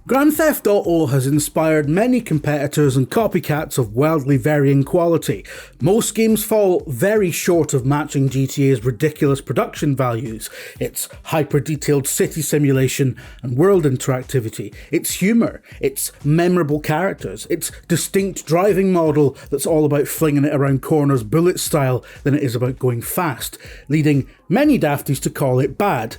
Grand Theft Auto has inspired many competitors and copycats of wildly varying quality. Most games fall very short of matching GTA's ridiculous production values, its hyper-detailed city simulation and world interactivity, its humour, its memorable characters, its distinct driving model that's all about flinging it around corners bullet style than it is about going fast, leading many dafties to call it bad.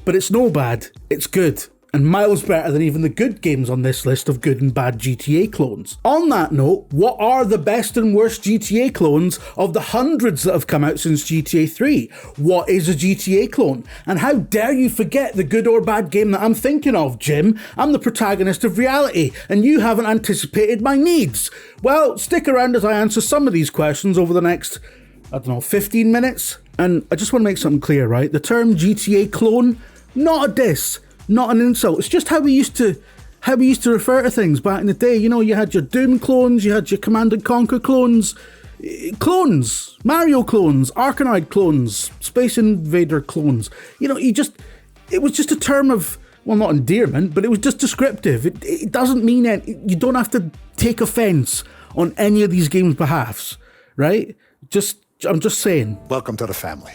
But it's no bad, it's good. And miles better than even the good games on this list of good and bad GTA clones. On that note, what are the best and worst GTA clones of the hundreds that have come out since GTA 3? What is a GTA clone? And how dare you forget the good or bad game that I'm thinking of, Jim? I'm the protagonist of reality, and you haven't anticipated my needs. Well, stick around as I answer some of these questions over the next, 15 minutes. And I just want to make something clear, right? The term GTA clone, not a diss. Not an insult. It's just how we used to refer to things back in the day. You know, you had your Doom clones, you had your Command & Conquer clones, Mario clones, Arkanoid clones, Space Invader clones. You know, it was just a term of, well, not endearment, but it was just descriptive. It doesn't mean you don't have to take offence on any of these games' behalfs, right? I'm just saying. Welcome to the family.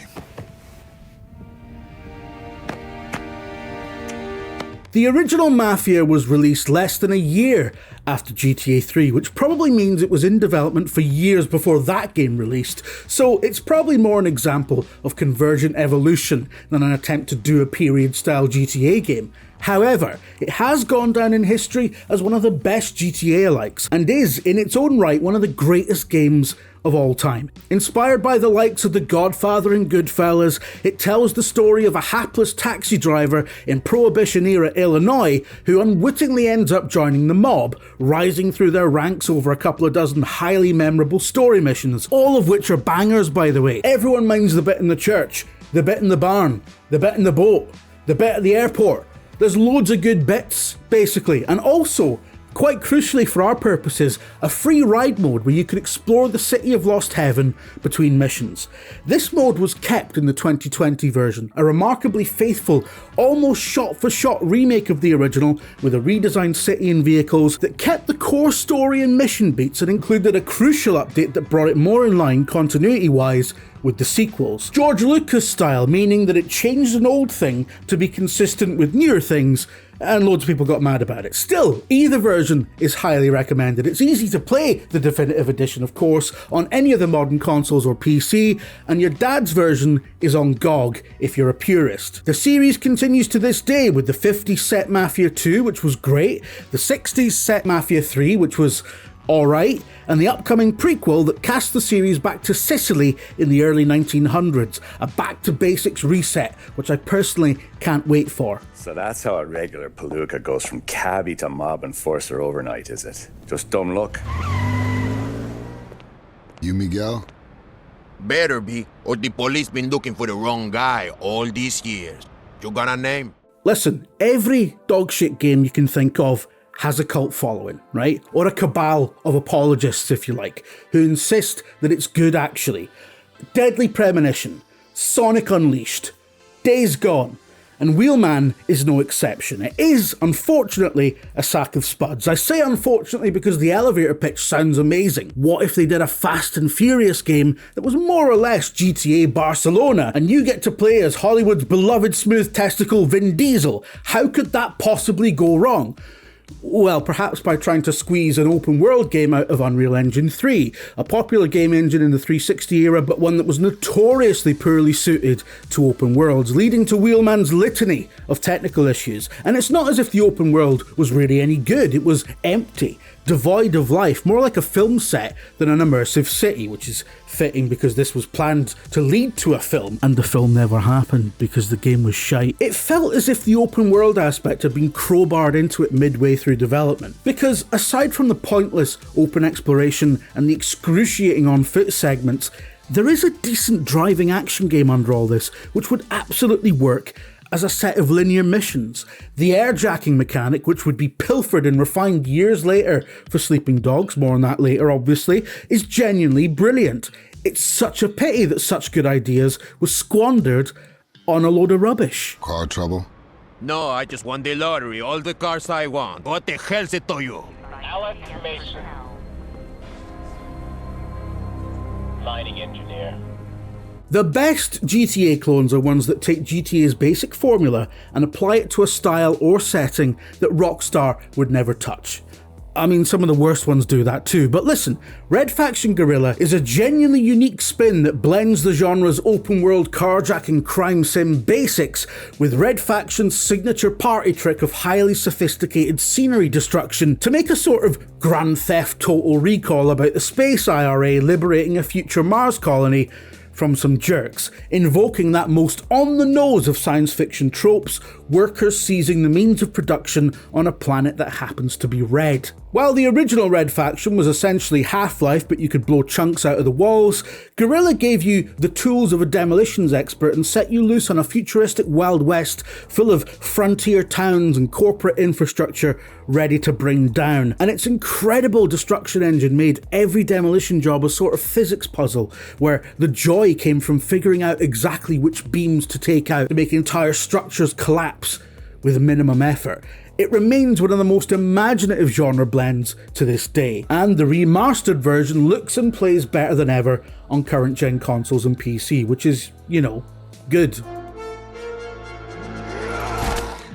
The original Mafia was released less than a year after GTA 3, which probably means it was in development for years before that game released, so it's probably more an example of convergent evolution than an attempt to do a period-style GTA game. However, it has gone down in history as one of the best GTA-alikes, and is, in its own right, one of the greatest games of all time. Inspired by the likes of The Godfather and Goodfellas, it tells the story of a hapless taxi driver in Prohibition-era Illinois who unwittingly ends up joining the mob, rising through their ranks over a couple of dozen highly memorable story missions, all of which are bangers, by the way. Everyone minds the bit in the church, the bit in the barn, the bit in the boat, the bit at the airport. There's loads of good bits, basically, and also, quite crucially for our purposes, a free ride mode where you can explore the city of Lost Heaven between missions. This mode was kept in the 2020 version, a remarkably faithful, almost shot-for-shot remake of the original with a redesigned city and vehicles that kept the core story and mission beats and included a crucial update that brought it more in line continuity-wise with the sequels. George Lucas style, meaning that it changed an old thing to be consistent with newer things, and loads of people got mad about it. Still, either version is highly recommended. It's easy to play the definitive edition, of course, on any of the modern consoles or PC, and your dad's version is on GOG if you're a purist. The series continues to this day with the 50s set Mafia 2, which was great, the 60s set Mafia 3, which was alright, and the upcoming prequel that casts the series back to Sicily in the early 1900s, a back-to-basics reset, which I personally can't wait for. So that's how a regular palooka goes from cabbie to mob enforcer overnight, is it? Just dumb luck? You Miguel? Better be, or the police been looking for the wrong guy all these years. You got a name? Listen, every dogshit game you can think of has a cult following, right? Or a cabal of apologists, if you like, who insist that it's good actually. Deadly Premonition, Sonic Unleashed, Days Gone, and Wheelman is no exception. It is, unfortunately, a sack of spuds. I say unfortunately because the elevator pitch sounds amazing. What if they did a Fast and Furious game that was more or less GTA Barcelona, and you get to play as Hollywood's beloved smooth testicle Vin Diesel? How could that possibly go wrong? Well, perhaps by trying to squeeze an open world game out of Unreal Engine 3, a popular game engine in the 360 era, but one that was notoriously poorly suited to open worlds, leading to Wheelman's litany of technical issues. And it's not as if the open world was really any good, it was empty, devoid of life, more like a film set than an immersive city, which is fitting because this was planned to lead to a film, and the film never happened because the game was shite. It felt as if the open world aspect had been crowbarred into it midway through development, because aside from the pointless open exploration and the excruciating on-foot segments, there is a decent driving action game under all this, which would absolutely work as a set of linear missions. The airjacking mechanic, which would be pilfered and refined years later for Sleeping Dogs, more on that later obviously, is genuinely brilliant. It's such a pity that such good ideas were squandered on a load of rubbish. Car trouble? No, I just won the lottery. All the cars I want. What the hell's it to you? Alex Mason. Mining engineer. The best GTA clones are ones that take GTA's basic formula and apply it to a style or setting that Rockstar would never touch. I mean, some of the worst ones do that too, but listen, Red Faction Guerilla is a genuinely unique spin that blends the genre's open-world carjacking crime sim basics with Red Faction's signature party trick of highly sophisticated scenery destruction to make a sort of Grand Theft Total Recall about the space IRA liberating a future Mars colony from some jerks, invoking that most on-the-nose of science fiction tropes, workers seizing the means of production on a planet that happens to be red. While the original Red Faction was essentially Half-Life, but you could blow chunks out of the walls, Guerilla gave you the tools of a demolitions expert and set you loose on a futuristic Wild West full of frontier towns and corporate infrastructure ready to bring down. And its incredible destruction engine made every demolition job a sort of physics puzzle, where the joy came from figuring out exactly which beams to take out to make entire structures collapse with minimum effort. It remains one of the most imaginative genre blends to this day, and the remastered version looks and plays better than ever on current gen consoles and PC, which is, you know, good.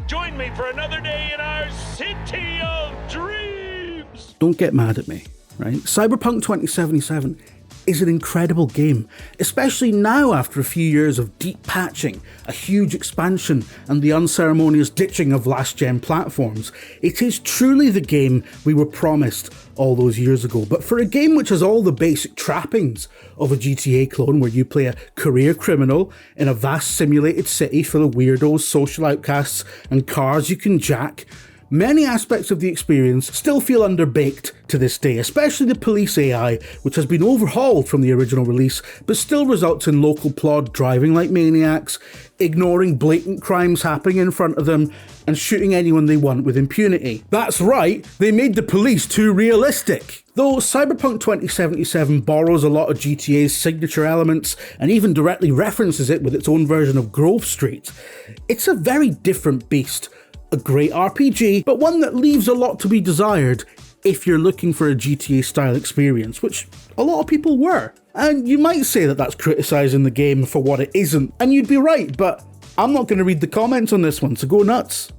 Join me for another day in our city of dreams. Don't get mad at me, right? Cyberpunk 2077 is an incredible game, especially now after a few years of deep patching, a huge expansion, and the unceremonious ditching of last-gen platforms. It is truly the game we were promised all those years ago, but for a game which has all the basic trappings of a GTA clone where you play a career criminal in a vast simulated city full of weirdos, social outcasts, and cars you can jack, many aspects of the experience still feel underbaked to this day, especially the police AI, which has been overhauled from the original release, but still results in local plod driving like maniacs, ignoring blatant crimes happening in front of them, and shooting anyone they want with impunity. That's right, they made the police too realistic. Though Cyberpunk 2077 borrows a lot of GTA's signature elements and even directly references it with its own version of Grove Street, it's a very different beast. A great RPG, but one that leaves a lot to be desired if you're looking for a GTA-style experience, which a lot of people were. And you might say that that's criticising the game for what it isn't, and you'd be right, but I'm not going to read the comments on this one, so go nuts.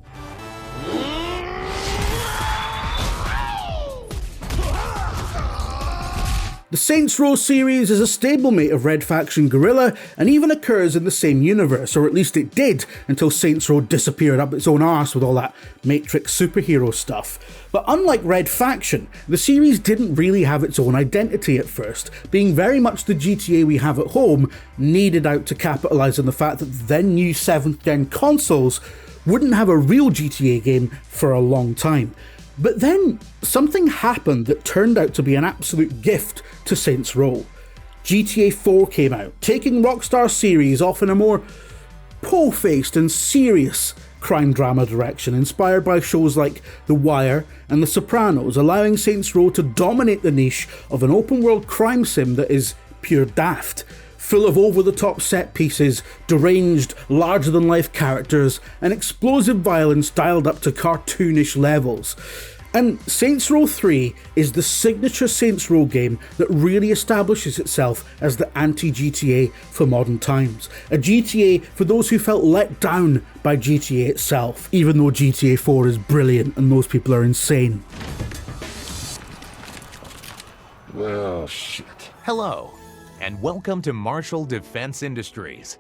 The Saints Row series is a stablemate of Red Faction Guerilla and even occurs in the same universe, or at least it did until Saints Row disappeared up its own arse with all that Matrix superhero stuff. But unlike Red Faction, the series didn't really have its own identity at first, being very much the GTA we have at home, needed out to capitalise on the fact that the then new 7th gen consoles wouldn't have a real GTA game for a long time. But then something happened that turned out to be an absolute gift to Saints Row. GTA 4 came out, taking Rockstar's series off in a more po-faced and serious crime drama direction, inspired by shows like The Wire and The Sopranos, allowing Saints Row to dominate the niche of an open-world crime sim that is pure daft, full of over-the-top set pieces, deranged, larger-than-life characters, and explosive violence dialed up to cartoonish levels. And Saints Row 3 is the signature Saints Row game that really establishes itself as the anti-GTA for modern times. A GTA for those who felt let down by GTA itself, even though GTA 4 is brilliant and those people are insane. Oh, shit. Hello, and welcome to Marshall Defense Industries.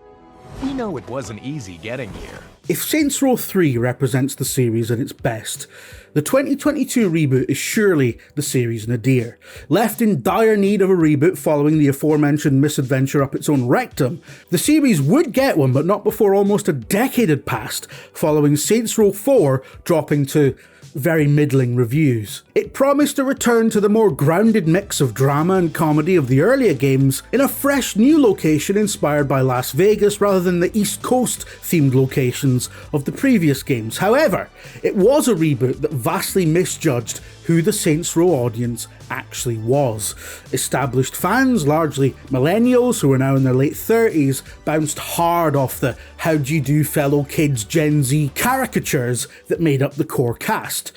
We know it wasn't easy getting here. If Saints Row 3 represents the series at its best, the 2022 reboot is surely the series nadir. Left in dire need of a reboot following the aforementioned misadventure up its own rectum, the series would get one, but not before almost a decade had passed, following Saints Row 4 dropping to very middling reviews. It promised a return to the more grounded mix of drama and comedy of the earlier games in a fresh new location inspired by Las Vegas rather than the East Coast themed locations of the previous games. However, it was a reboot that vastly misjudged who the Saints Row audience actually was. Established fans, largely millennials who are now in their late 30s, bounced hard off the "how do you do fellow kids" Gen Z caricatures that made up the core cast.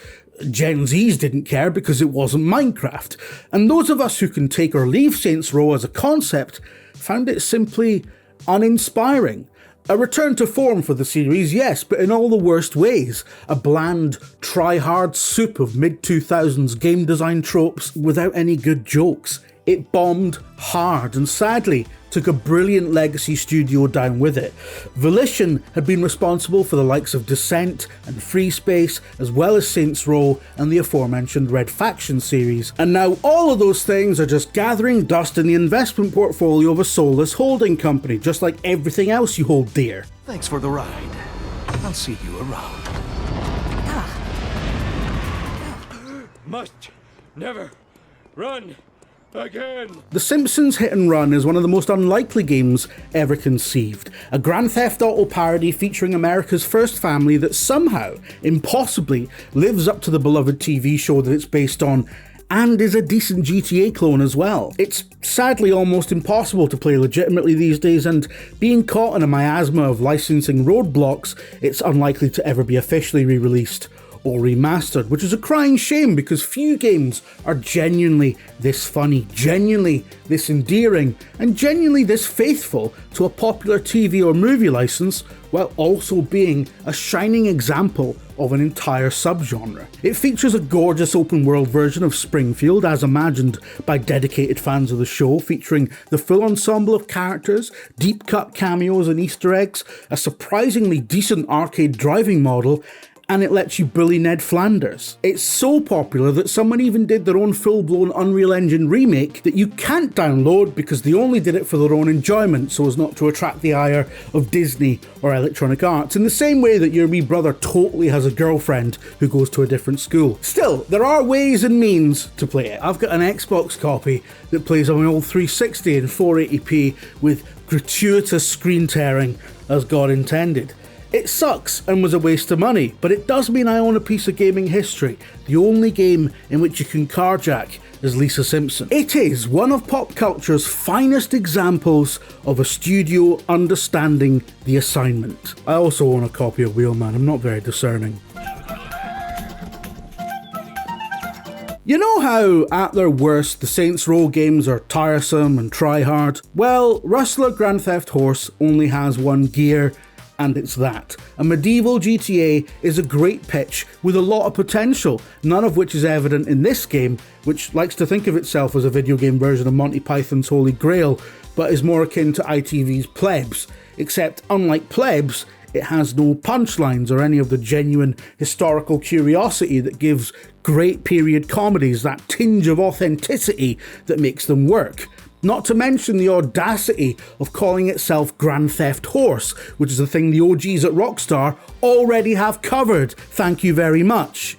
Gen Zs didn't care because it wasn't Minecraft, and those of us who can take or leave Saints Row as a concept found it simply uninspiring. A return to form for the series, yes, but in all the worst ways. A bland, try-hard soup of mid-2000s game design tropes without any good jokes. It bombed hard and sadly took a brilliant legacy studio down with it. Volition had been responsible for the likes of Descent and Free Space, as well as Saints Row and the aforementioned Red Faction series. And now all of those things are just gathering dust in the investment portfolio of a soulless holding company, just like everything else you hold dear. Thanks for the ride. I'll see you around. Must never run again. The Simpsons Hit and Run is one of the most unlikely games ever conceived. A Grand Theft Auto parody featuring America's first family that somehow, impossibly, lives up to the beloved TV show that it's based on, and is a decent GTA clone as well. It's sadly almost impossible to play legitimately these days, and being caught in a miasma of licensing roadblocks, it's unlikely to ever be officially re-released or remastered, which is a crying shame because few games are genuinely this funny, genuinely this endearing, and genuinely this faithful to a popular TV or movie license, while also being a shining example of an entire subgenre. It features a gorgeous open world version of Springfield as imagined by dedicated fans of the show, featuring the full ensemble of characters, deep cut cameos and Easter eggs, a surprisingly decent arcade driving model, and it lets you bully Ned Flanders. It's so popular that someone even did their own full-blown Unreal Engine remake that you can't download because they only did it for their own enjoyment so as not to attract the ire of Disney or Electronic Arts, in the same way that your wee brother totally has a girlfriend who goes to a different school. Still, there are ways and means to play it. I've got an Xbox copy that plays on my old 360 in 480p with gratuitous screen tearing as God intended. It sucks and was a waste of money, but it does mean I own a piece of gaming history. The only game in which you can carjack is Lisa Simpson. It is one of pop culture's finest examples of a studio understanding the assignment. I also own a copy of Wheelman, I'm not very discerning. You know how, at their worst, the Saints Row games are tiresome and try-hard? Well, Rustler Grand Theft Horse only has one gear, and it's that. A medieval GTA is a great pitch with a lot of potential, none of which is evident in this game, which likes to think of itself as a video game version of Monty Python's Holy Grail, but is more akin to ITV's Plebs, except unlike Plebs, it has no punchlines or any of the genuine historical curiosity that gives great period comedies that tinge of authenticity that makes them work. Not to mention the audacity of calling itself Grand Theft Horse, which is a thing the OGs at Rockstar already have covered. Thank you very much.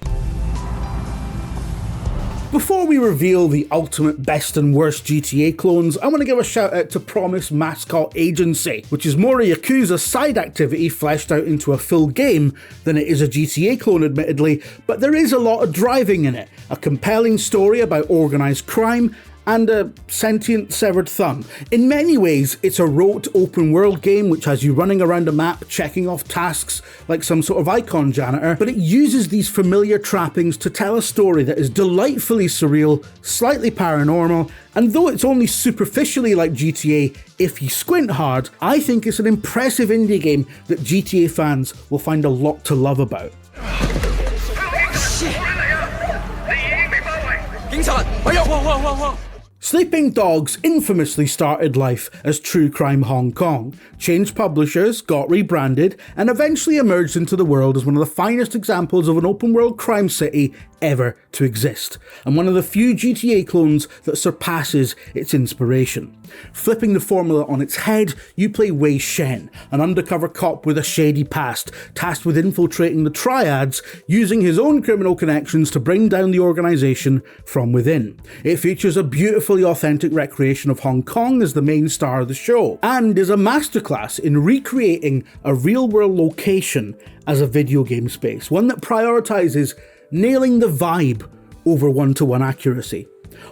Before we reveal the ultimate best and worst GTA clones, I want to give a shout out to Promise Mascot Agency, which is more a Yakuza side activity fleshed out into a full game than it is a GTA clone admittedly, but there is a lot of driving in it, a compelling story about organised crime, and a sentient severed thumb. In many ways, it's a rote open world game which has you running around a map checking off tasks like some sort of icon janitor, but it uses these familiar trappings to tell a story that is delightfully surreal, slightly paranormal, and though it's only superficially like GTA if you squint hard, I think it's an impressive indie game that GTA fans will find a lot to love about. Sleeping Dogs infamously started life as True Crime Hong Kong, changed publishers, got rebranded, and eventually emerged into the world as one of the finest examples of an open world crime city ever to exist, and one of the few GTA clones that surpasses its inspiration. Flipping the formula on its head, you play Wei Shen, an undercover cop with a shady past, tasked with infiltrating the Triads, using his own criminal connections to bring down the organisation from within. It features a beautifully authentic recreation of Hong Kong as the main star of the show, and is a masterclass in recreating a real-world location as a video game space, one that prioritises nailing the vibe over one-to-one accuracy.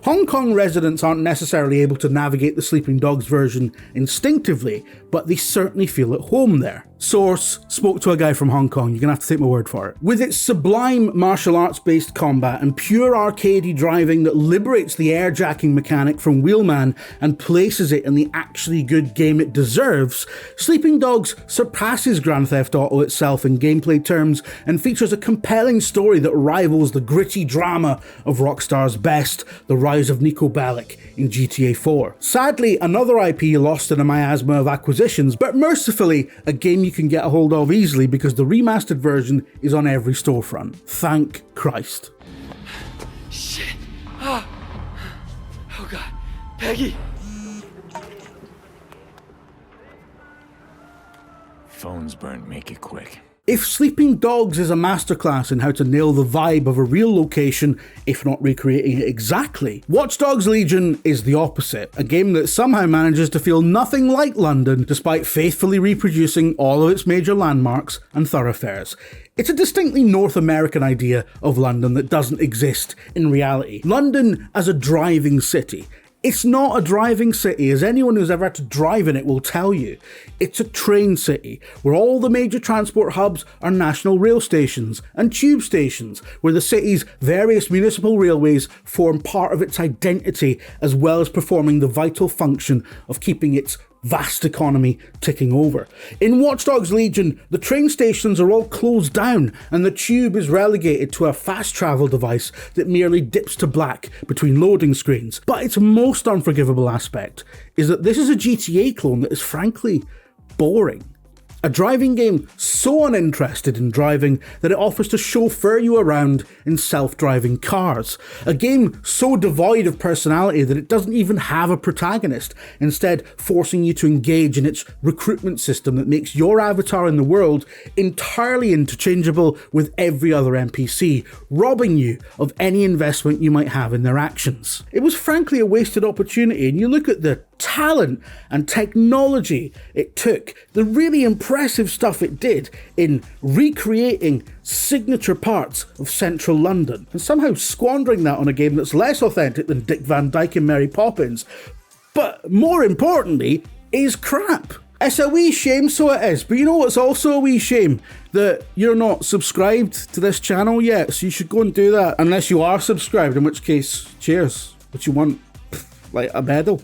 Hong Kong residents aren't necessarily able to navigate the Sleeping Dogs version instinctively, but they certainly feel at home there. Source: spoke to a guy from Hong Kong, you're gonna have to take my word for it. With its sublime martial arts based combat and pure arcadey driving that liberates the airjacking mechanic from Wheelman and places it in the actually good game it deserves, Sleeping Dogs surpasses Grand Theft Auto itself in gameplay terms and features a compelling story that rivals the gritty drama of Rockstar's best, the rise of Niko Bellic in GTA 4. Sadly, another IP lost in a miasma of acquisitions, but mercifully a game you can get a hold of easily because the remastered version is on every storefront. Thank Christ. Shit. Oh God. Peggy. Phone's burnt, make it quick. If Sleeping Dogs is a masterclass in how to nail the vibe of a real location, if not recreating it exactly, Watch Dogs Legion is the opposite, a game that somehow manages to feel nothing like London despite faithfully reproducing all of its major landmarks and thoroughfares. It's a distinctly North American idea of London that doesn't exist in reality. London as a driving city. It's not a driving city, as anyone who's ever had to drive in it will tell you. It's a train city, where all the major transport hubs are national rail stations and tube stations, where the city's various municipal railways form part of its identity, as well as performing the vital function of keeping its vast economy ticking over. In Watch Dogs Legion, the train stations are all closed down and the tube is relegated to a fast travel device that merely dips to black between loading screens. But its most unforgivable aspect is that this is a GTA clone that is frankly boring. A driving game so uninterested in driving that it offers to chauffeur you around in self-driving cars. A game so devoid of personality that it doesn't even have a protagonist, instead forcing you to engage in its recruitment system that makes your avatar in the world entirely interchangeable with every other NPC, robbing you of any investment you might have in their actions. It was frankly a wasted opportunity, and you look at the talent and technology it took, the really impressive stuff it did in recreating signature parts of central London, and somehow squandering that on a game that's less authentic than Dick Van Dyke and Mary Poppins, but more importantly, is crap. It's a wee shame, so it is, but you know what's also a wee shame? That you're not subscribed to this channel yet, so you should go and do that, unless you are subscribed, in which case, cheers. What you want? Like a medal?